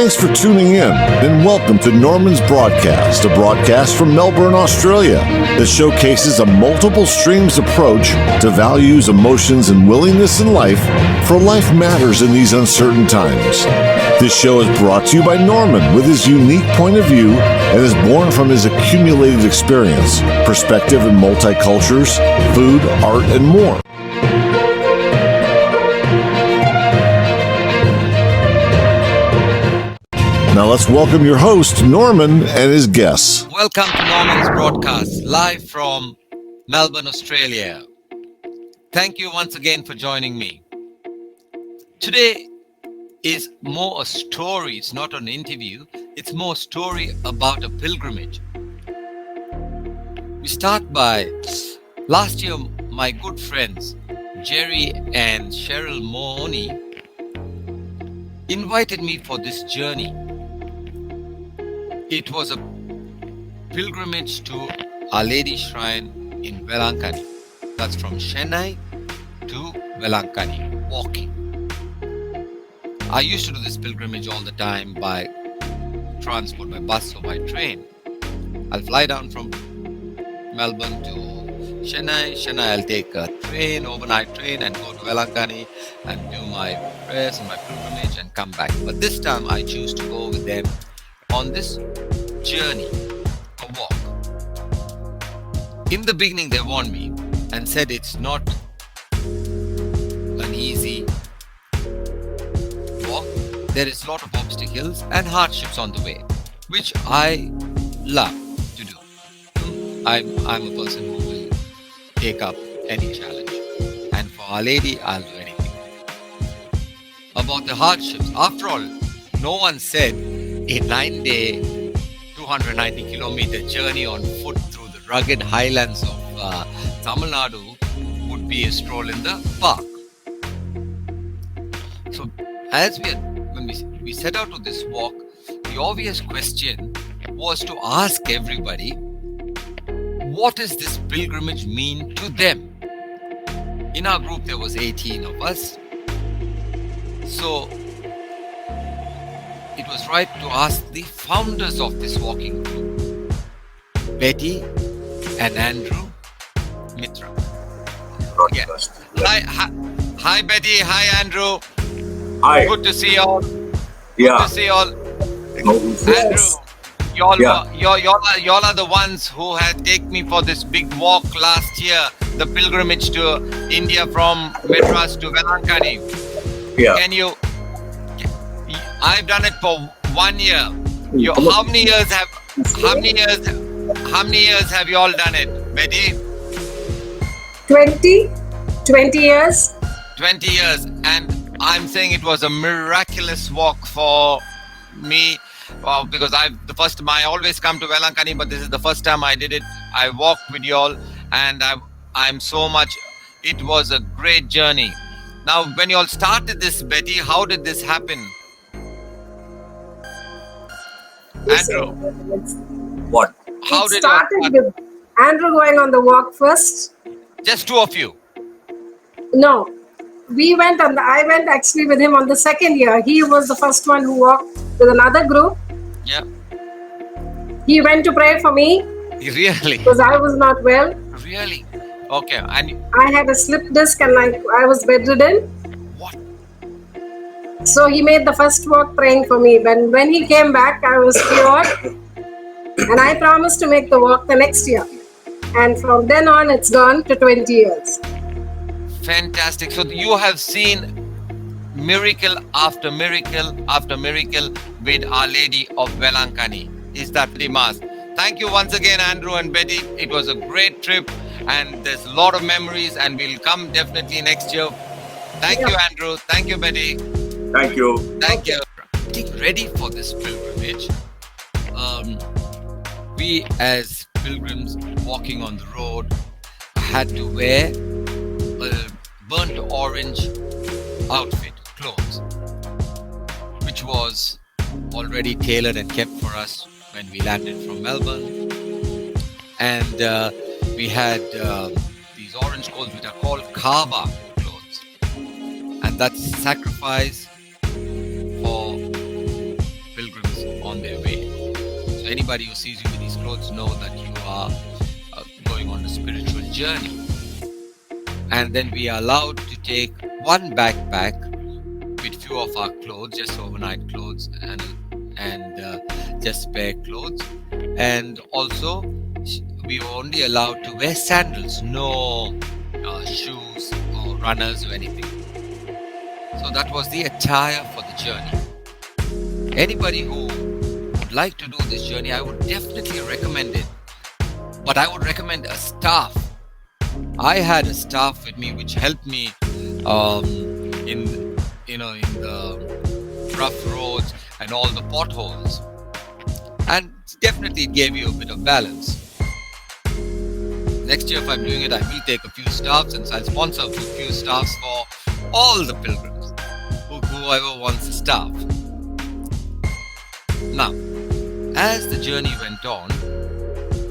Thanks for tuning in, and welcome to Norman's Broadcast, a broadcast from Melbourne, Australia, that showcases a multiple streams approach to values, emotions, and willingness in life, for life matters in these uncertain times. This show is brought to you by Norman with his unique point of view and is born from his accumulated experience, perspective in multicultures, food, art, and more. Now let's welcome your host, Norman, and his guests. Welcome to Norman's Broadcast, live from Melbourne, Australia. Thank you once again for joining me. Today is more a story. It's not an interview. It's more a story about a pilgrimage. We start by last year, my good friends, Jerry and Cheryl Mahoney, invited me for this journey. It was a pilgrimage to Our Lady Shrine in Velankanni. That's from Chennai to Velankanni, walking. I used to do this pilgrimage all the time by transport, by bus or by train. I'll fly down from Melbourne to Chennai. I'll take a train, overnight train, and go to Velankanni and do my prayers and my pilgrimage and come back. But this time I choose to go with them on this journey, a walk. In the beginning, they warned me and said it's not an easy walk. There is a lot of obstacles and hardships on the way, which I love to do. I'm a person who will take up any challenge, and for Our Lady, I'll do anything. About the hardships, after all, no one said a 9-day, 290-kilometer journey on foot through the rugged highlands of Tamil Nadu would be a stroll in the park. So, when we set out to this walk, the obvious question was to ask everybody, what does this pilgrimage mean to them? In our group, there was 18 of us. So, it was right to ask the founders of this walking group, Betty and Andrew Mitra. Yeah. Hi, Betty. Hi, Andrew. Hi. Good to see you all. Yeah. Good to see you all. Andrew, y'all are the ones who had taken me for this big walk last year, the pilgrimage to India from Madras to Velankanni. Yeah. Can you? I've done it for 1 year. How many years have you all done it, Betty? 20 years. 20 years, and I'm saying it was a miraculous walk for me. Because I always come to Velankanni, but this is the first time I did it. I walked with you all, and I'm so much. It was a great journey. Now, when you all started this, Betty, how did this happen? Andrew, What? how It did started with Andrew going on the walk first. just two of you? No, I went actually with him on the second year. He was the first one who walked with another group. Yeah. He went to pray for me Really? because I was not well. Really? Okay. And I had a slip disc and I was bedridden. what? So he made the first walk praying for me. When he came back, I was cured. And I promised to make the walk the next year. And from then on, it's gone to 20 years. Fantastic. So you have seen miracle after miracle after miracle with Our Lady of Velankanni. Is that the mass? Thank you once again, Andrew and Betty. It was a great trip, and there's a lot of memories, and we'll come definitely next year. Thank you, Andrew. Thank you, Betty. Thank you. Thank you. Getting ready for this pilgrimage, we as pilgrims walking on the road had to wear a burnt orange outfit, clothes, which was already tailored and kept for us when we landed from Melbourne. And we had these orange clothes which are called Kaaba clothes, and that's sacrifice for anybody who sees you with these clothes know that you are going on a spiritual journey. And then we are allowed to take one backpack with few of our clothes, just overnight clothes and just spare clothes. And also, we were only allowed to wear sandals, no shoes or runners or anything. So that was the attire for the journey. Anybody who would like to do this journey, I would definitely recommend it. But I would recommend a staff. I had a staff with me which helped me in the rough roads and all the potholes. And definitely it gave you a bit of balance. Next year, if I'm doing it, I will take a few staffs and I'll sponsor a few staffs for all the pilgrims, whoever wants a staff. Now, as the journey went on,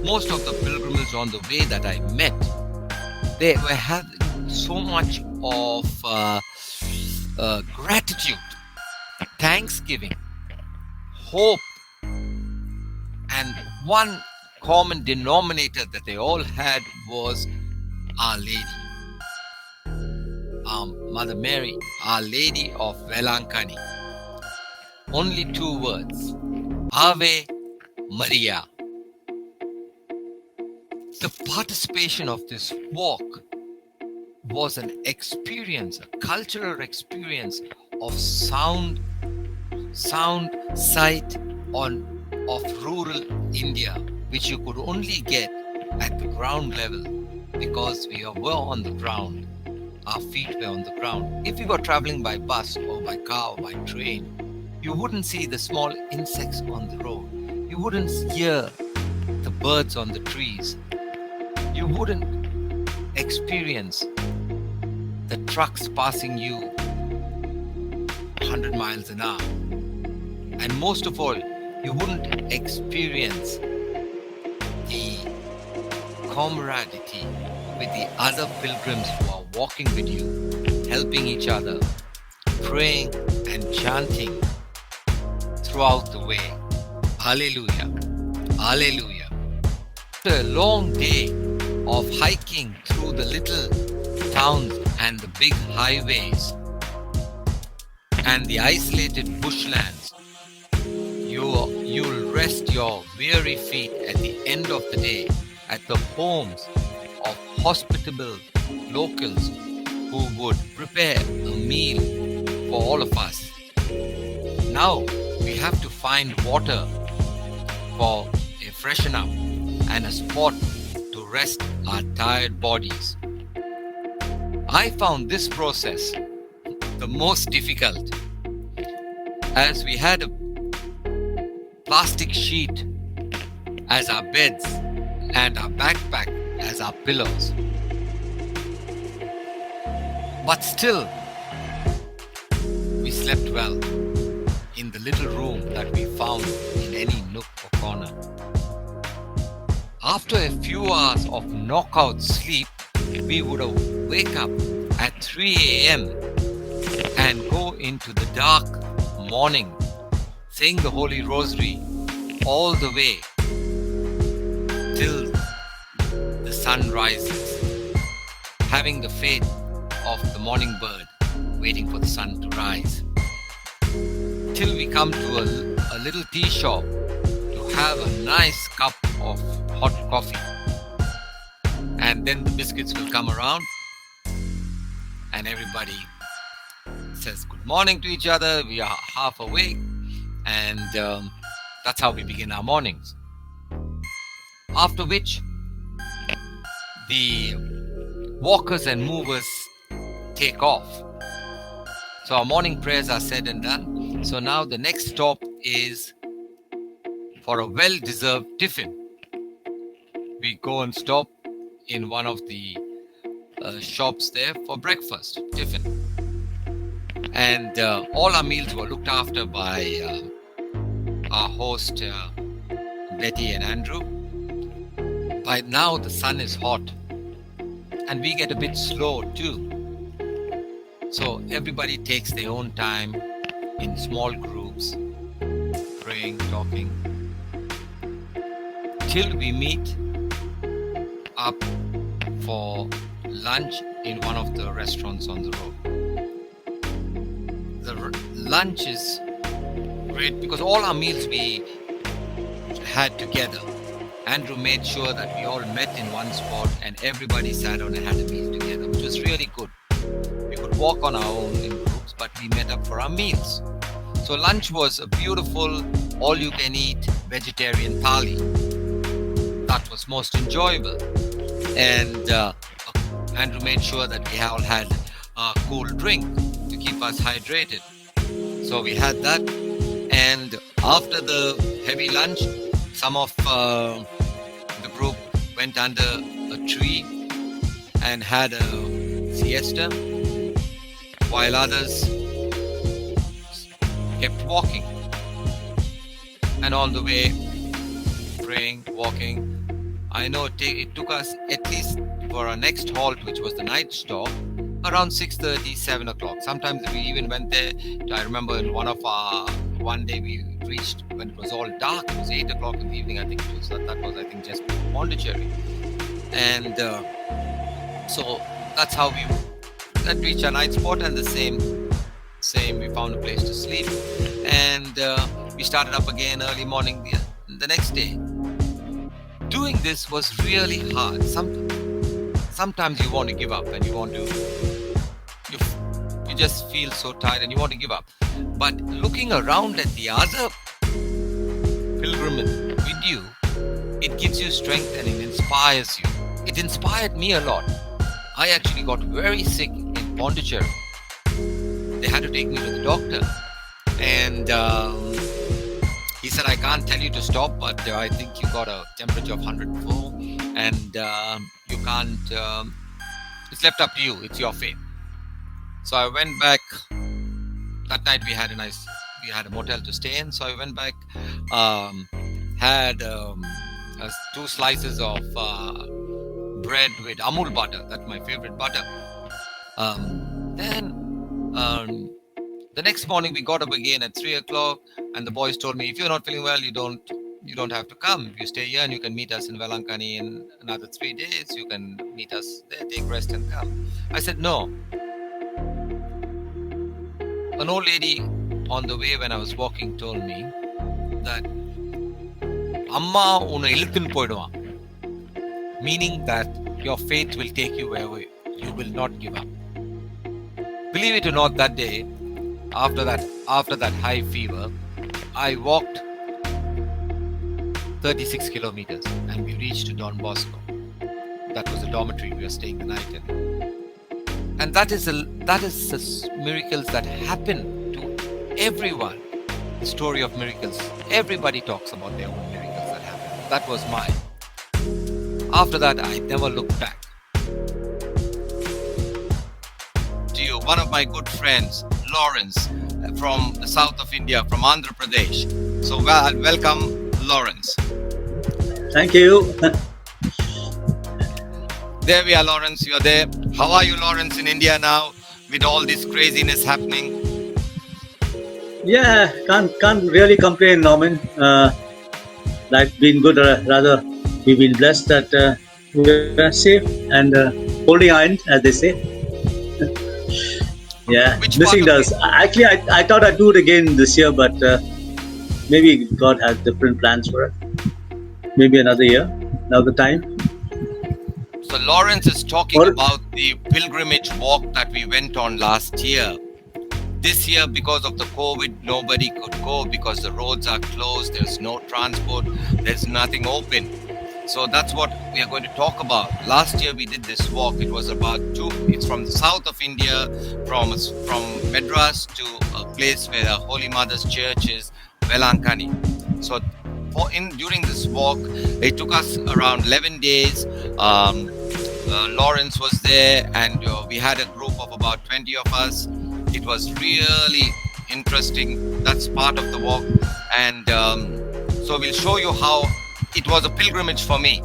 most of the pilgrims on the way that I met, they were having so much of gratitude, thanksgiving, hope, and one common denominator that they all had was Our Lady, Mother Mary, Our Lady of Velankanni. Only 2 words, Ave Maria. The participation of this walk was an experience, a cultural experience of sound, sight of rural India, which you could only get at the ground level because we were on the ground. Our feet were on the ground. If we were traveling by bus or by car or by train, you wouldn't see the small insects on the road. You wouldn't hear the birds on the trees. You wouldn't experience the trucks passing you 100 miles an hour. And most of all, you wouldn't experience the camaraderie with the other pilgrims who are walking with you, helping each other, praying and chanting throughout the way. Hallelujah, hallelujah. After a long day of hiking through the little towns and the big highways and the isolated bushlands, you'll rest your weary feet at the end of the day at the homes of hospitable locals who would prepare a meal for all of us. Now we have to find water for a freshen up and a spot to rest our tired bodies. I found this process the most difficult, as we had a plastic sheet as our beds and our backpack as our pillows. But still, we slept well in the little room that we found in any nook or corner. After a few hours of knockout sleep, we would wake up at 3 a.m. and go into the dark morning, saying the Holy Rosary all the way till the sun rises, having the faith of the morning bird waiting for the sun to rise, till we come to a little tea shop to have a nice cup of hot coffee, and then the biscuits will come around and everybody says good morning to each other. We are half awake, and that's how we begin our mornings. After which, the walkers and movers take off. So our morning prayers are said and done. So now the next stop is for a well-deserved tiffin. We go and stop in one of the shops there for breakfast, tiffin. And all our meals were looked after by our host, Betty and Andrew. By now the sun is hot and we get a bit slow too. So everybody takes their own time in small groups, praying, talking. till we meet up for lunch in one of the restaurants on the road. The lunch is great because all our meals we had together. Andrew made sure that we all met in one spot and everybody sat down and had a meal together, which was really good. We could walk on our own in groups, but we met up for our meals. So lunch was a beautiful all-you-can-eat vegetarian thali. That was most enjoyable. And Andrew made sure that we all had a cool drink to keep us hydrated. So we had that. And after the heavy lunch, some of the group went under a tree and had a siesta, while others kept walking. And all the way, praying, walking. I know it took us at least for our next halt, which was the night stop, around 6:30, 7 o'clock. Sometimes we even went there. I remember in one day we reached when it was all dark. It was 8 o'clock in the evening, I think it was. That was, I think, just before Pondicherry. And so that's how we reached our night spot. And the same, we found a place to sleep. And we started up again early morning the next day. Doing this was really hard. Sometimes you want to give up and you just feel so tired and you want to give up. But looking around at the other pilgrims with you, it gives you strength and it inspires you. It inspired me a lot. I actually got very sick in Pondicherry. They had to take me to the doctor. And he said, I can't tell you to stop, but I think you got a temperature of 104 and you can't, it's left up to you. It's your fate. So I went back. That night we had a motel to stay in. So I went back, had 2 slices of bread with Amul butter. That's my favorite butter. Then the next morning we got up again at 3 o'clock and the boys told me, if you're not feeling well, you don't have to come. You stay here and you can meet us in Velankanni in another 3 days. You can meet us there, take rest and come. I said, no. An old lady on the way when I was walking told me that Amma unna iluthin poiduvan, meaning that your faith will take you wherever you will not give up. Believe it or not, that day, after that high fever, I walked 36 kilometers and we reached Don Bosco. That was the dormitory we were staying the night in. And that is the miracles that happen to everyone. The story of miracles. Everybody talks about their own miracles that happen. That was mine. After that, I never looked back. To you, one of my good friends, Lawrence, from the south of India, from Andhra Pradesh. So welcome, Lawrence. Thank you. There we are, Lawrence. You're there. How are you, Lawrence, in India now with all this craziness happening? Yeah, can't really complain, Norman. Life's been good. Rather, we've been blessed that we're safe and holding on, as they say. Yeah, missing us. Actually, I thought I'd do it again this year, but maybe God has different plans for it. Maybe another year, another time. So Lawrence is talking about the pilgrimage walk that we went on last year. This year, because of the COVID, nobody could go because the roads are closed. There's no transport. There's nothing open. So that's what we are going to talk about. Last year we did this walk. It was it's from the south of India, from Madras to a place where the Holy Mother's Church is, Velankanni. So during this walk, it took us around 11 days. Lawrence was there and we had a group of about 20 of us. It was really interesting. That's part of the walk. And so we'll show you how it was a pilgrimage for me.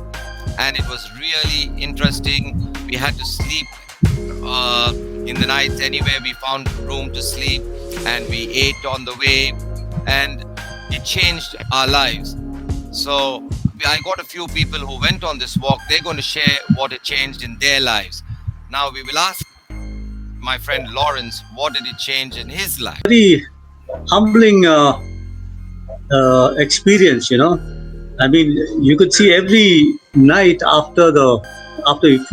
And it was really interesting. We had to sleep in the nights anywhere. We found room to sleep and we ate on the way. And it changed our lives. So I got a few people who went on this walk. They're going to share what it changed in their lives. Now we will ask my friend Lawrence, what did it change in his life? Very humbling experience, you know. I mean, you could see every night after it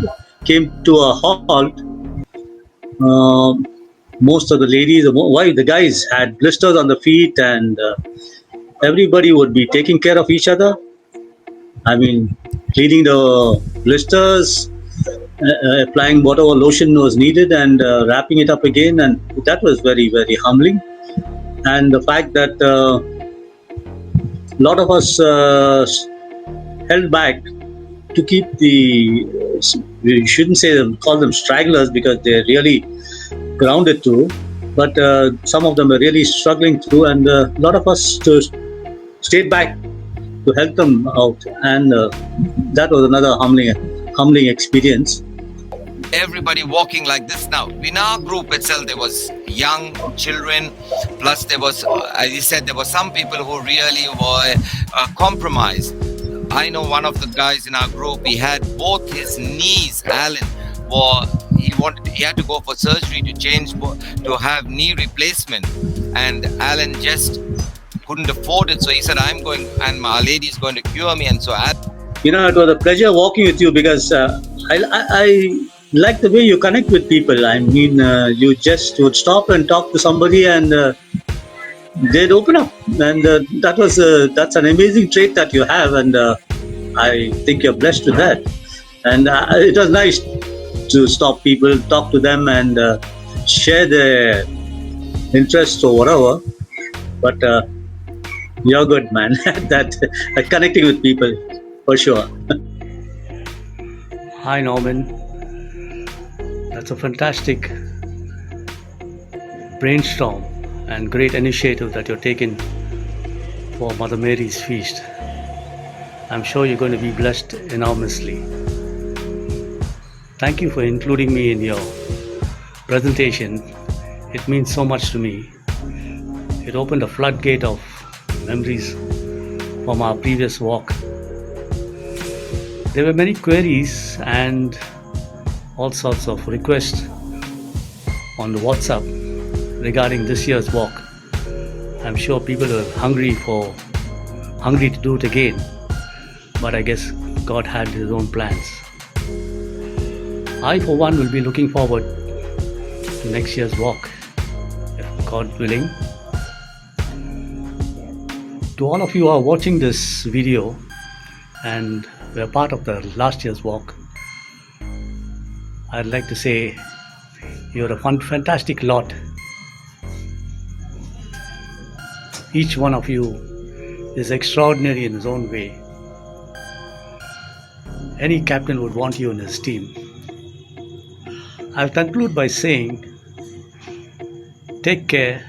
came to a halt, um most of the ladies, why the guys had blisters on the feet, and everybody would be taking care of each other. I mean, cleaning the blisters, applying whatever lotion was needed, and wrapping it up again, and that was very, very humbling. And the fact that a lot of us held back to keep the, we shouldn't say them, call them stragglers, because they're really grounded too, but some of them are really struggling through, and a lot of us stayed back to help them out, and that was another humbling experience. Everybody walking like this now. In our group itself, there was young children, plus there was, as you said, there were some people who really were compromised. I know one of the guys in our group, he had both his knees, Alan, he had to go for surgery to change, to have knee replacement, and Alan just couldn't afford it, so he said, I'm going, and my lady is going to cure me. And so you know, it was a pleasure walking with you, because I like the way you connect with people. I mean, you just would stop and talk to somebody, and they'd open up, and that's an amazing trait that you have, and I think you're blessed with that. And it was nice to stop people, talk to them, and share their interests or whatever. But you're good, man. that connecting with people, for sure. Hi, Norman. That's a fantastic brainstorm and great initiative that you're taking for Mother Mary's feast. I'm sure you're going to be blessed enormously. Thank you for including me in your presentation. It means so much to me. It opened a floodgate of memories from our previous walk. There were many queries and all sorts of requests on the WhatsApp regarding this year's walk. I'm sure people are hungry to do it again, but I guess God had his own plans. I, for one, will be looking forward to next year's walk, if God willing. To all of you who are watching this video and were part of the last year's walk, I'd like to say you're a fantastic lot. Each one of you is extraordinary in his own way. Any captain would want you in his team. I'll conclude by saying, take care,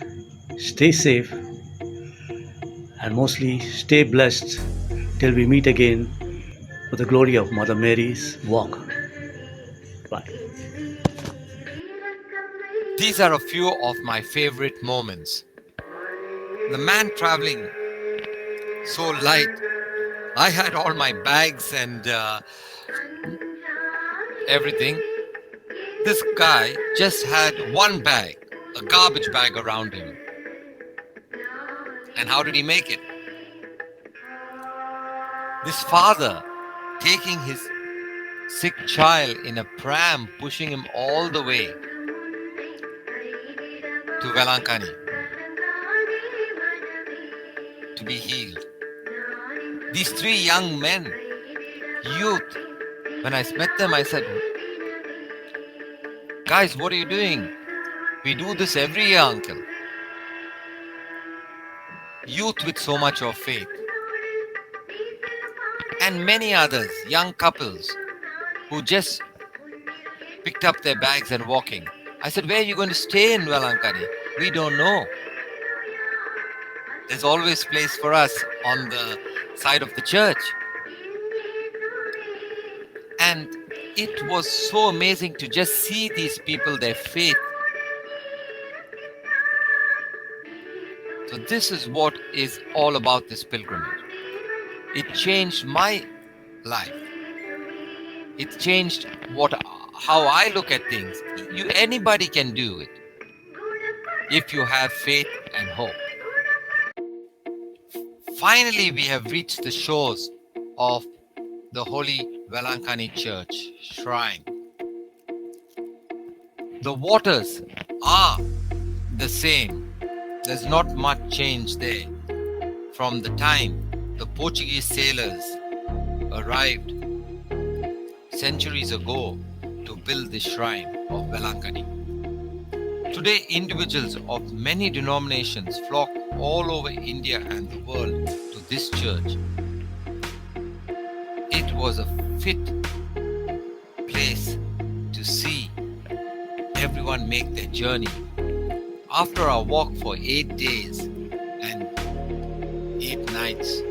stay safe, and mostly stay blessed till we meet again for the glory of Mother Mary's walk. Bye. these are a few of my favorite moments. The man traveling so light. I had all my bags and everything. This guy just had one bag, a garbage bag around him. And how did he make it? This father taking his sick child in a pram, pushing him all the way to Velankanni to be healed. These three young men, youth, when I met them, I said, guys, what are you doing? We do this every year, uncle. Youth with so much of faith. And many others, young couples, who just picked up their bags and walking. I said, where are you going to stay in Velankanni? We don't know. There's always place for us on the side of the church. And it was so amazing to just see these people, their faith. So this is what is all about this pilgrimage. It changed my life. It changed how I look at things. Anybody can do it if you have faith and hope. Finally, we have reached the shores of the Holy Velankanni Church Shrine. The waters are the same. There's not much change there from the time the Portuguese sailors arrived centuries ago to build the shrine of Velankanni. Today, individuals of many denominations flock all over India and the world to this church. It was a fit place to see everyone make their journey. After our walk for 8 days and 8 nights,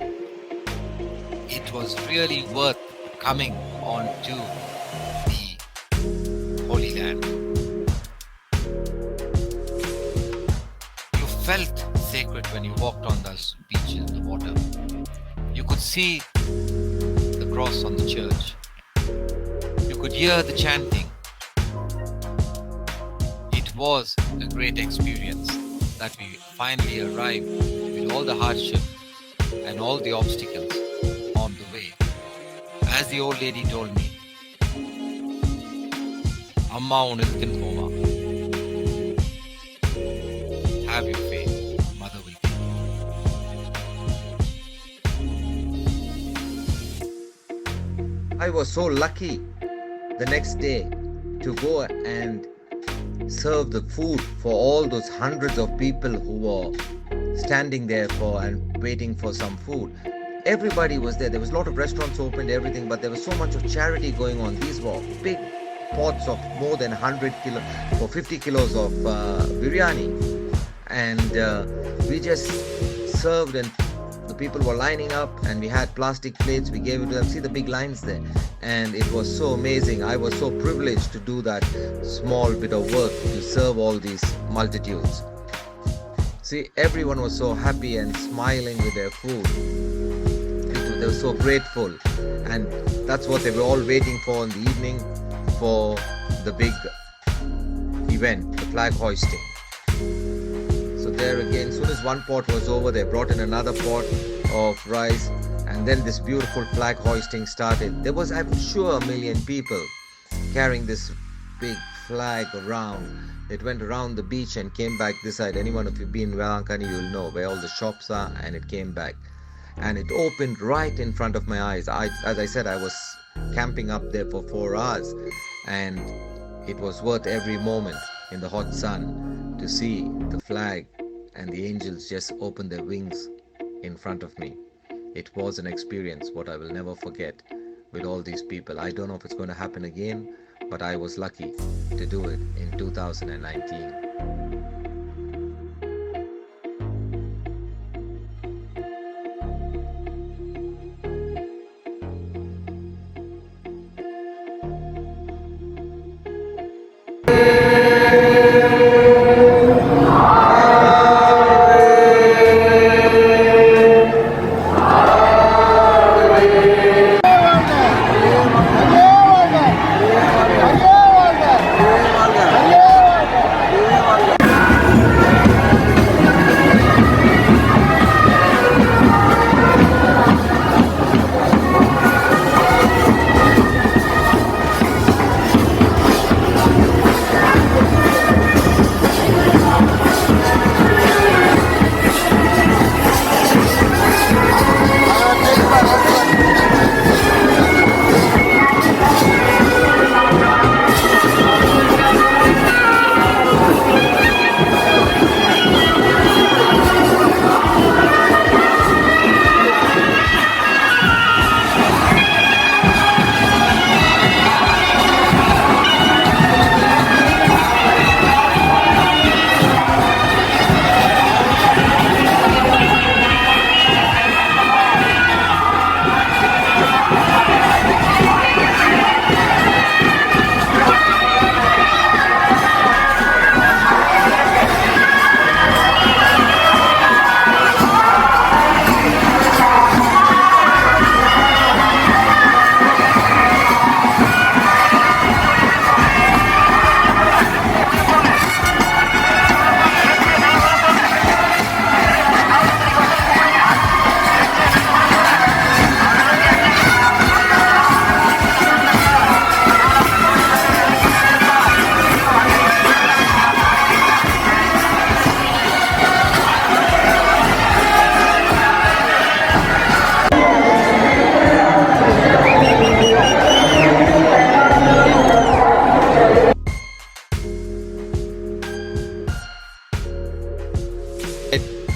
it was really worth coming on to the Holy Land. You felt sacred when you walked on those beaches, the water. You could see the cross on the church. You could hear the chanting. It was a great experience that we finally arrived with all the hardship and all the obstacles on the way. As the old lady told me, Amma unilkin poma. Have your faith, Mother will take you. I was so lucky the next day to go and serve the food for all those hundreds of people who were standing there and waiting for some food. Everybody was there. There was a lot of restaurants opened, everything, but there was so much of charity going on. These were big pots of more than 100 kilos for 50 kilos of biryani. And we just served, and the people were lining up, and we had plastic plates. We gave it to them. See the big lines there. And it was so amazing. I was so privileged to do that small bit of work to serve all these multitudes. See, everyone was so happy and smiling with their food. They were so grateful, and that's what they were all waiting for in the evening for the big event, the flag hoisting. So there again, as soon as one pot was over, they brought in another pot of rice, and then this beautiful flag hoisting started. There was, I'm sure, 1 million people carrying this big flag around. It went around the beach and came back this side. Anyone, if you've been in Velankanni, you'll know where all the shops are, and it came back. And it opened right in front of my eyes. As I said, I was camping up there for 4 hours, and it was worth every moment in the hot sun to see the flag and the angels just open their wings in front of me. It was an experience what I will never forget with all these people. I don't know if it's going to happen again, but I was lucky to do it in 2019.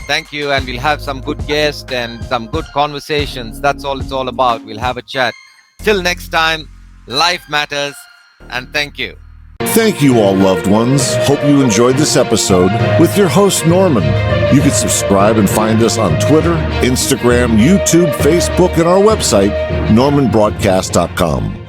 Thank you, and we'll have some good guests and some good conversations. That's all it's all about. We'll have a chat. Till next time, life matters, and thank you. Thank you, all loved ones. Hope you enjoyed this episode with your host, Norman. You can subscribe and find us on Twitter, Instagram, YouTube, Facebook, and our website, NormanBroadcast.com.